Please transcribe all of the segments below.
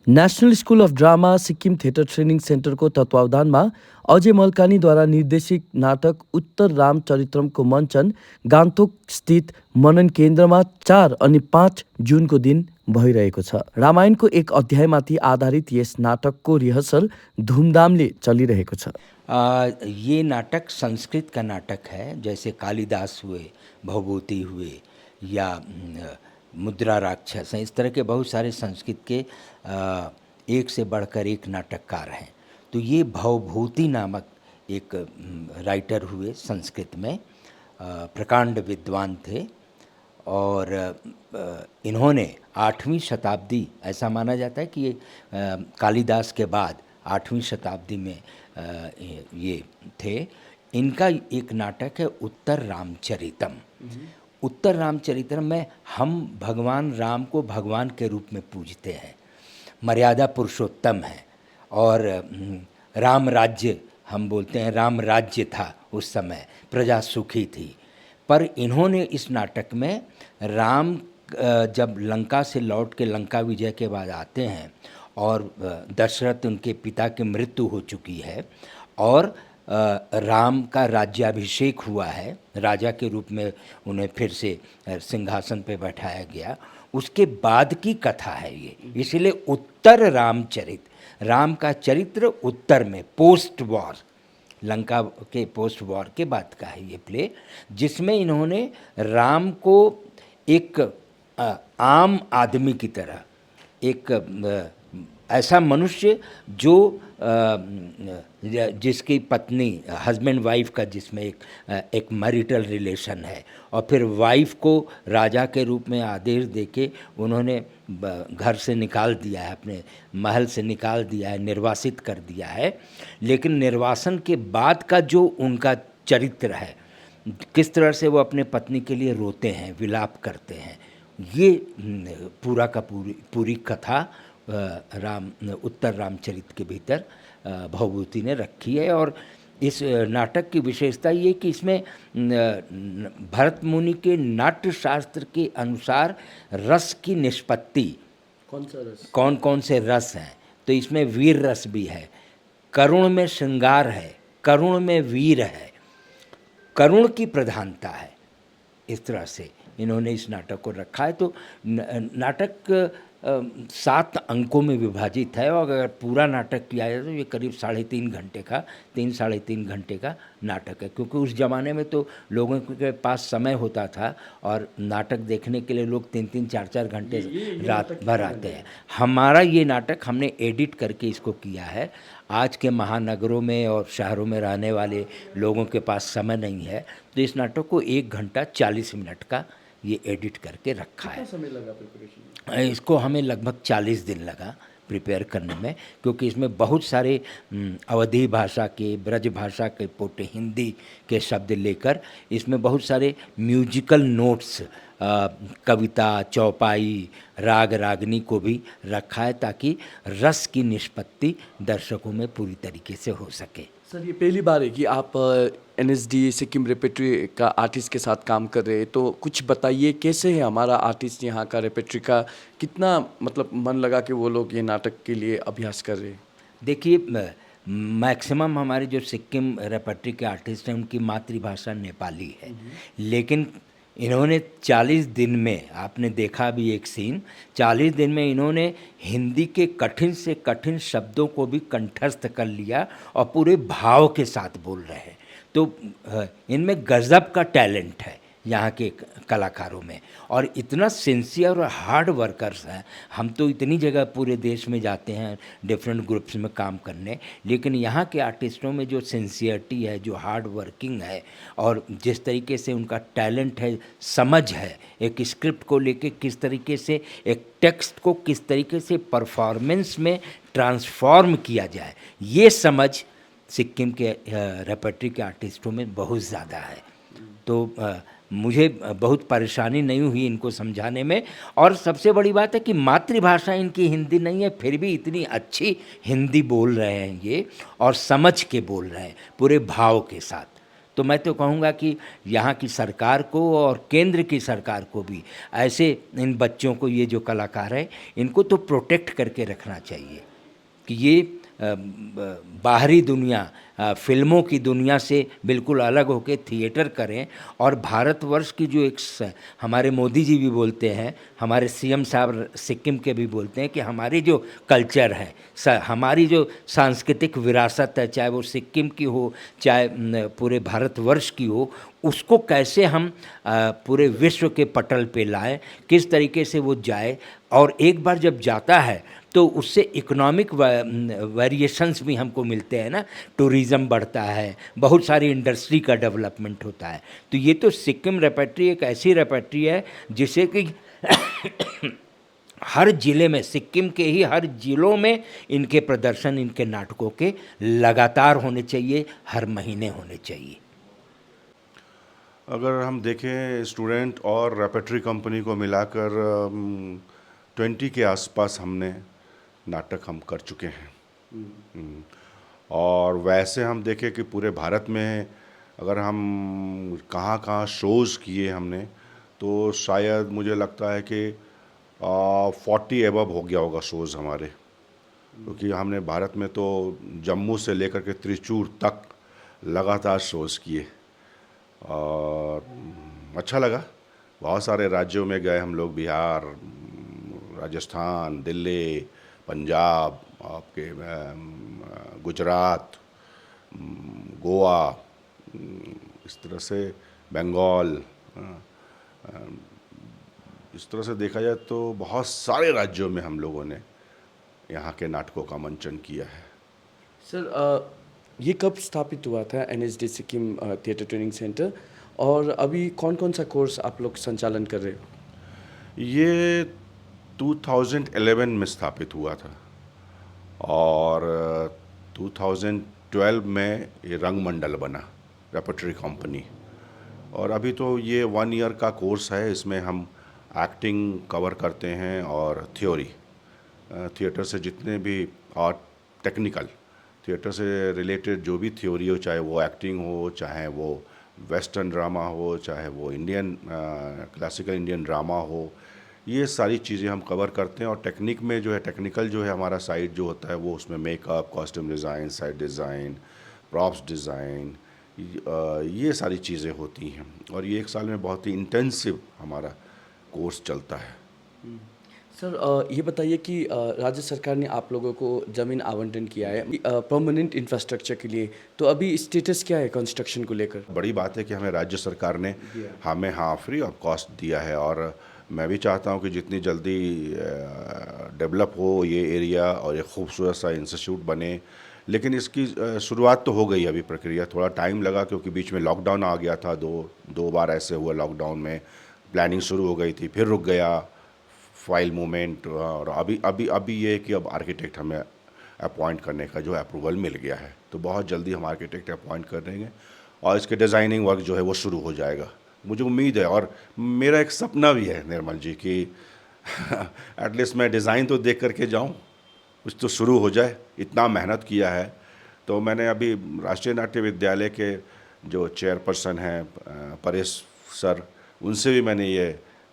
National school of drama Sikkim theatre training सेन्टरको तत्वावधानमा अजय मल्कानीद्वारा निर्देशित नाटक उत्तर रामचरित्रमको मञ्चन गान्तोक स्थित मनन केन्द्रमा 4 अनि 5 जुनको दिन भइरहेको छ। रामायणको एक अध्यायमाथि आधारित यस नाटकको रिहर्सल धुमधामले चलिरहेको छ। ये नाटक संस्कृत का नाटक है, जैसे कालिदास हुए, भवभूति हुए या मुद्रा राक्षस हैं। इस तरह के बहुत सारे संस्कृत के एक से बढ़कर एक नाटककार हैं। तो ये भवभूति नामक एक राइटर हुए संस्कृत में, प्रकांड विद्वान थे और इन्होंने 8वीं शताब्दी, ऐसा माना जाता है कि ये कालिदास के बाद 8वीं शताब्दी में ये थे। इनका एक नाटक है उत्तर रामचरितम। उत्तर रामचरितम में हम भगवान राम को भगवान के रूप में पूजते हैं, मर्यादा पुरुषोत्तम है और राम राज्य हम बोलते हैं, राम राज्य था उस समय, प्रजा सुखी थी। पर इन्होंने इस नाटक में राम जब लंका से लौट के लंका विजय के बाद आते हैं और दशरथ उनके पिता की मृत्यु हो चुकी है और राम का राज्याभिषेक हुआ है, राजा के रूप में उन्हें फिर से सिंहासन पे बैठाया गया, उसके बाद की कथा है ये। इसलिए उत्तर रामचरित, राम का चरित्र उत्तर में, पोस्ट वॉर, लंका के पोस्ट वॉर के बाद का है ये प्ले, जिसमें इन्होंने राम को एक आम आदमी की तरह, एक ऐसा मनुष्य जो जिसकी पत्नी, हस्बैंड वाइफ का जिसमें एक मैरिटल रिलेशन है, और फिर वाइफ को राजा के रूप में आदेश देके उन्होंने घर से निकाल दिया है, अपने महल से निकाल दिया है, निर्वासित कर दिया है। लेकिन निर्वासन के बाद का जो उनका चरित्र है, किस तरह से वो अपने पत्नी के लिए रोते हैं, विलाप करते हैं, ये पूरा का पूरी कथा उत्तर रामचरित के भीतर भवभूति ने रखी है। और इस नाटक की विशेषता ये कि इसमें भरत मुनि के नाट्य शास्त्र के अनुसार रस की निष्पत्ति, कौन सा रस, कौन कौन से रस हैं, तो इसमें वीर रस भी है, करुण में श्रृंगार है, करुण में वीर है, करुण की प्रधानता है। इस तरह से इन्होंने इस नाटक को रखा है। तो नाटक 7 अंकों में विभाजित है और अगर पूरा नाटक किया जाए तो ये करीब 3.5 घंटे का, 3-3.5 घंटे का नाटक है। क्योंकि उस ज़माने में तो लोगों के पास समय होता था और नाटक देखने के लिए लोग 3-3, 4-4 घंटे रात भर आते हैं। हमारा ये नाटक हमने एडिट करके इसको किया है। आज के महानगरों में और शहरों में रहने वाले लोगों के पास समय नहीं है, तो इस नाटक को 1 घंटा 40 मिनट का ये एडिट करके रखा है। समय लगा प्रिपरेशन? इसको हमें लगभग 40 दिन लगा प्रिपेयर करने में, क्योंकि इसमें बहुत सारे अवधी भाषा के, ब्रज भाषा के पोटे, हिंदी के शब्द लेकर इसमें बहुत सारे म्यूजिकल नोट्स, कविता, चौपाई, राग रागनी को भी रखा है ताकि रस की निष्पत्ति दर्शकों में पूरी तरीके से हो सके। सर, ये पहली बार है कि आप NSD सिक्किम रेपेट्री का आर्टिस्ट के साथ काम कर रहे हैं, तो कुछ बताइए कैसे है हमारा आर्टिस्ट, यहाँ का रेपेट्री का कितना मतलब मन लगा कि वो लोग ये नाटक के लिए अभ्यास कर रहे हैं? देखिए, मैक्सिमम हमारे जो सिक्किम रेपेट्री के आर्टिस्ट हैं उनकी मातृभाषा नेपाली है, लेकिन इन्होंने 40 दिन में, आपने देखा भी एक सीन, 40 दिन में इन्होंने हिंदी के कठिन से कठिन शब्दों को भी कंठस्थ कर लिया और पूरे भाव के साथ बोल रहे हैं। तो इनमें गज़ब का टैलेंट है यहाँ के कलाकारों में, और इतना सिंसियर और हार्ड वर्कर्स हैं। हम तो इतनी जगह पूरे देश में जाते हैं डिफरेंट ग्रुप्स में काम करने, लेकिन यहाँ के आर्टिस्टों में जो सिंसियरिटी है, जो हार्ड वर्किंग है और जिस तरीके से उनका टैलेंट है, समझ है, एक स्क्रिप्ट को लेके किस तरीके से, एक टेक्स्ट को किस तरीके से परफॉर्मेंस में ट्रांसफॉर्म किया जाए, ये समझ सिक्किम के रेपेट्री के आर्टिस्टों में बहुत ज़्यादा है। तो मुझे बहुत परेशानी नहीं हुई इनको समझाने में, और सबसे बड़ी बात है कि मातृभाषा इनकी हिंदी नहीं है, फिर भी इतनी अच्छी हिंदी बोल रहे हैं ये, और समझ के बोल रहे हैं पूरे भाव के साथ। तो मैं तो कहूँगा कि यहाँ की सरकार को और केंद्र की सरकार को भी ऐसे इन बच्चों को, ये जो कलाकार है, इनको तो प्रोटेक्ट करके रखना चाहिए कि ये बाहरी दुनिया, फिल्मों की दुनिया से बिल्कुल अलग होकर थिएटर करें। और भारतवर्ष की जो हमारे मोदी जी भी बोलते हैं, हमारे सीएम साहब सिक्किम के भी बोलते हैं कि हमारी जो कल्चर है, हमारी जो सांस्कृतिक विरासत है, चाहे वो सिक्किम की हो, चाहे पूरे भारतवर्ष की हो, उसको कैसे हम पूरे विश्व के पटल पे लाएं, किस तरीके से वो जाए। और एक बार जब जाता है तो उससे इकोनॉमिक वेरिएशंस भी हमको मिलते हैं ना, टूरिज़्म बढ़ता है, बहुत सारी इंडस्ट्री का डेवलपमेंट होता है। तो ये तो सिक्किम रेपेट्री एक ऐसी रेपेट्री है जिसे कि हर ज़िले में, सिक्किम के ही हर ज़िलों में इनके प्रदर्शन, इनके नाटकों के लगातार होने चाहिए, हर महीने होने चाहिए। अगर हम देखें स्टूडेंट और रेपेट्री कंपनी को मिलाकर 20 के आसपास हमने नाटक हम कर चुके हैं। और वैसे हम देखें कि पूरे भारत में अगर हम कहाँ कहाँ शोज़ किए हमने, तो शायद मुझे लगता है कि 40 एबव हो गया होगा शोज़ हमारे, क्योंकि हमने भारत में तो जम्मू से लेकर के त्रिचूर तक लगातार शोज़ किए। और अच्छा लगा, बहुत सारे राज्यों में गए हम लोग, बिहार, राजस्थान, दिल्ली, पंजाब, आपके गुजरात, गोवा, इस तरह से बंगाल, इस तरह से देखा जाए तो बहुत सारे राज्यों में हम लोगों ने यहाँ के नाटकों का मंचन किया है। सर, ये कब स्थापित हुआ था NSD Sikkim theatre training centre, और अभी कौन कौन सा कोर्स आप लोग संचालन कर रहे हो? ये 2011 में स्थापित हुआ था और 2012 में ये रंगमंडल बना, रेपेट्री कंपनी। और अभी तो ये 1 ईयर का कोर्स है, इसमें हम एक्टिंग कवर करते हैं और थ्योरी, थिएटर से जितने भी और टेक्निकल थिएटर से रिलेटेड जो भी थ्योरी हो, चाहे वो एक्टिंग हो, चाहे वो वेस्टर्न ड्रामा हो, चाहे वो इंडियन क्लासिकल इंडियन ड्रामा हो, ये सारी चीज़ें हम कवर करते हैं। और टेक्निक में जो है, टेक्निकल जो है हमारा साइड जो होता है, वो उसमें makeup, costume design, side design, props design, ये सारी चीज़ें होती हैं। और ये 1 साल में बहुत ही इंटेंसिव हमारा कोर्स चलता है। सर, ये बताइए कि राज्य सरकार ने आप लोगों को ज़मीन आवंटन किया है परमानेंट इंफ्रास्ट्रक्चर के लिए, तो अभी स्टेटस क्या है कंस्ट्रक्शन को लेकर? बड़ी बात है कि हमें राज्य सरकार ने हमें फ्री ऑफ कॉस्ट दिया है। और मैं भी चाहता हूं कि जितनी जल्दी डेवलप हो ये एरिया और एक खूबसूरत सा इंस्टीट्यूट बने। लेकिन इसकी शुरुआत तो हो गई, अभी प्रक्रिया थोड़ा टाइम लगा क्योंकि बीच में लॉकडाउन आ गया था। दो बार ऐसे हुआ, लॉकडाउन में प्लानिंग शुरू हो गई थी, फिर रुक गया फाइल मूवमेंट। और अभी ये है कि अब आर्किटेक्ट हमें अपॉइंट करने का जो अप्रूवल मिल गया है, तो बहुत जल्दी हम आर्किटेक्ट अपॉइंट कर देंगे और इसके डिज़ाइनिंग वर्क जो है वो शुरू हो जाएगा। मुझे उम्मीद है और मेरा एक सपना भी है निर्मल जी कि एटलीस्ट मैं डिज़ाइन तो देख करके जाऊं, कुछ तो शुरू हो जाए। इतना मेहनत किया है। तो मैंने अभी राष्ट्रीय नाट्य विद्यालय के जो चेयरपर्सन हैं परेश सर, उनसे भी मैंने ये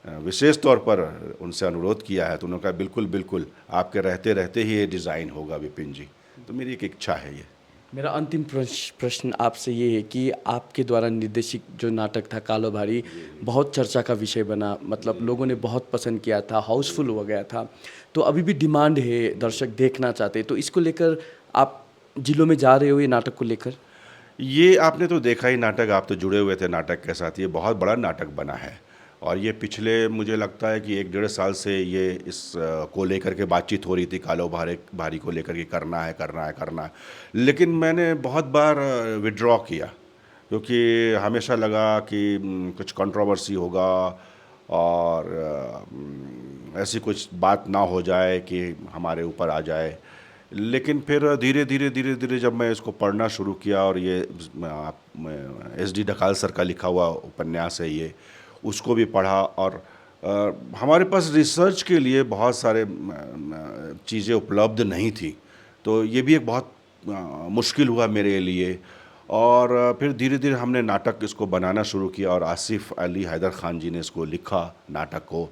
विशेष तौर पर उनसे अनुरोध किया है। तो उन्होंने कहा बिल्कुल बिल्कुल आपके रहते रहते ही ये डिज़ाइन होगा विपिन जी। तो मेरी एक इच्छा है ये। मेरा अंतिम प्रश्न आपसे ये है कि आपके द्वारा निर्देशित जो नाटक था कालो भारी बहुत चर्चा का विषय बना, मतलब लोगों ने बहुत पसंद किया था, हाउसफुल हो गया था। तो अभी भी डिमांड है, दर्शक देखना चाहते हैं, तो इसको लेकर आप जिलों में जा रहे हो ये नाटक को लेकर? ये आपने तो देखा ही नाटक, आप तो जुड़े हुए थे नाटक के साथ। ये बहुत बड़ा नाटक बना है और ये पिछले मुझे लगता है कि 1-1.5 साल से ये इस को लेकर के बातचीत हो रही थी, कालो भारी को लेकर के करना है। लेकिन मैंने बहुत बार विड्रॉ किया क्योंकि हमेशा लगा कि कुछ कंट्रोवर्सी होगा और ऐसी कुछ बात ना हो जाए कि हमारे ऊपर आ जाए। लेकिन फिर धीरे धीरे जब मैं इसको पढ़ना शुरू किया और ये SD ढकाल सर का लिखा हुआ उपन्यास है ये, उसको भी पढ़ा और हमारे पास रिसर्च के लिए बहुत सारे चीज़ें उपलब्ध नहीं थी। तो ये भी एक बहुत मुश्किल हुआ मेरे लिए। और फिर धीरे धीरे हमने नाटक इसको बनाना शुरू किया और आसिफ अली हैदर खान जी ने इसको लिखा नाटक को,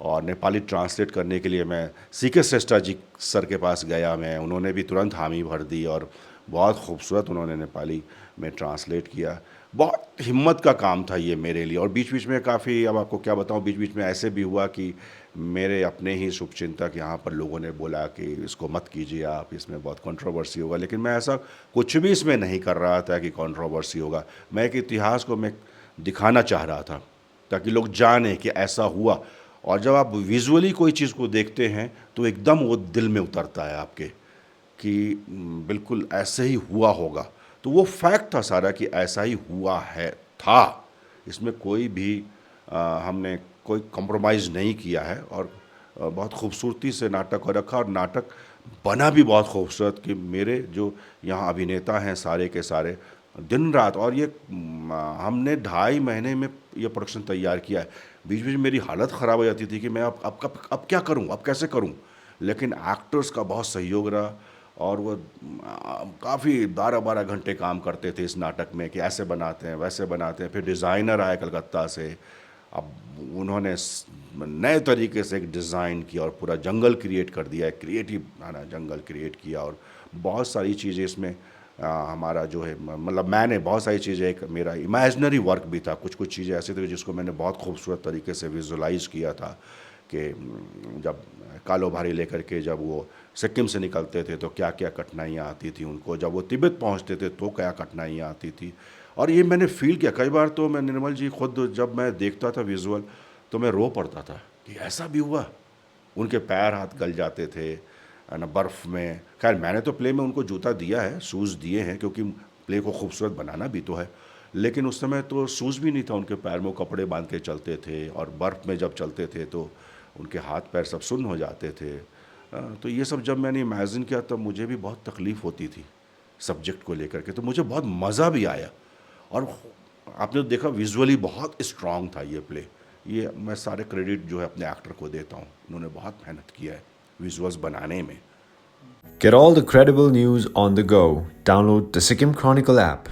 और नेपाली ट्रांसलेट करने के लिए मैं सीके श्रेष्ठा जी सर के पास गया मैं, उन्होंने भी तुरंत हामी भर दी और बहुत खूबसूरत उन्होंने नेपाली में ट्रांसलेट किया। बहुत हिम्मत का काम था ये मेरे लिए, और बीच बीच में काफ़ी, अब आपको क्या बताऊं, बीच बीच में ऐसे भी हुआ कि मेरे अपने ही शुभचिंतक यहाँ पर लोगों ने बोला कि इसको मत कीजिए आप, इसमें बहुत कंट्रोवर्सी होगा, लेकिन मैं ऐसा कुछ भी इसमें नहीं कर रहा था कि कंट्रोवर्सी होगा। मैं एक इतिहास को मैं दिखाना चाह रहा था ताकि लोग जानें कि ऐसा हुआ, और जब आप विजुअली कोई चीज़ को देखते हैं तो एकदम वो दिल में उतरता है आपके कि बिल्कुल ऐसे ही हुआ होगा। तो वो फैक्ट था सारा कि ऐसा ही हुआ है था, इसमें कोई भी हमने कोई कॉम्प्रोमाइज़ नहीं किया है, और बहुत खूबसूरती से नाटक को रखा, और नाटक बना भी बहुत खूबसूरत कि मेरे जो यहाँ अभिनेता हैं सारे के सारे दिन रात, और ये हमने 2.5 महीने में ये प्रोडक्शन तैयार किया है। बीच बीच में मेरी हालत ख़राब हो जाती थी कि मैं अब क्या करूं, अब कैसे करूं, लेकिन एक्टर्स का बहुत सहयोग रहा, और वो काफ़ी 12-12 घंटे काम करते थे इस नाटक में कि ऐसे बनाते हैं वैसे बनाते हैं। फिर डिज़ाइनर आए कलकत्ता से, अब उन्होंने नए तरीके से एक डिज़ाइन किया और पूरा जंगल क्रिएट कर दिया, क्रिएटिव जंगल क्रिएट किया, और बहुत सारी चीज़ें इसमें हमारा जो है, मतलब मैंने बहुत सारी चीज़ें, एक मेरा इमेजिनरी वर्क भी था, कुछ कुछ चीज़ें ऐसी थी जिसको मैंने बहुत खूबसूरत तरीके से विजुलाइज किया था कि जब कालो भारी लेकर के जब वो सिक्किम से निकलते थे तो क्या क्या कठिनाइयाँ आती थी उनको, जब वो तिब्बत पहुँचते थे तो क्या कठिनाइयाँ आती थी, और ये मैंने फील किया कई बार। तो मैं, निर्मल जी, खुद जब मैं देखता था विजुअल तो मैं रो पड़ता था कि ऐसा भी हुआ। उनके पैर हाथ गल जाते थे ना बर्फ़ में। खैर मैंने तो प्ले में उनको जूता दिया है, शूज़ दिए हैं, क्योंकि प्ले को खूबसूरत बनाना भी तो है, लेकिन उस समय तो शूज़ भी नहीं था उनके पैर में, वो कपड़े बांध के चलते थे, और बर्फ़ में जब चलते थे तो उनके हाथ पैर सब सुन्न हो जाते थे। तो ये सब जब मैंने इमेजिन किया तब मुझे भी बहुत तकलीफ़ होती थी सब्जेक्ट को लेकर के, तो मुझे बहुत मज़ा भी आया, और आपने तो देखा विजुअली बहुत स्ट्रांग था ये प्ले। ये मैं सारे क्रेडिट जो है अपने एक्टर को देता हूँ, उन्होंने बहुत मेहनत किया है विजुअल्स बनाने में। Get all the credible news on the go. Download the Sikkim Chronicle app.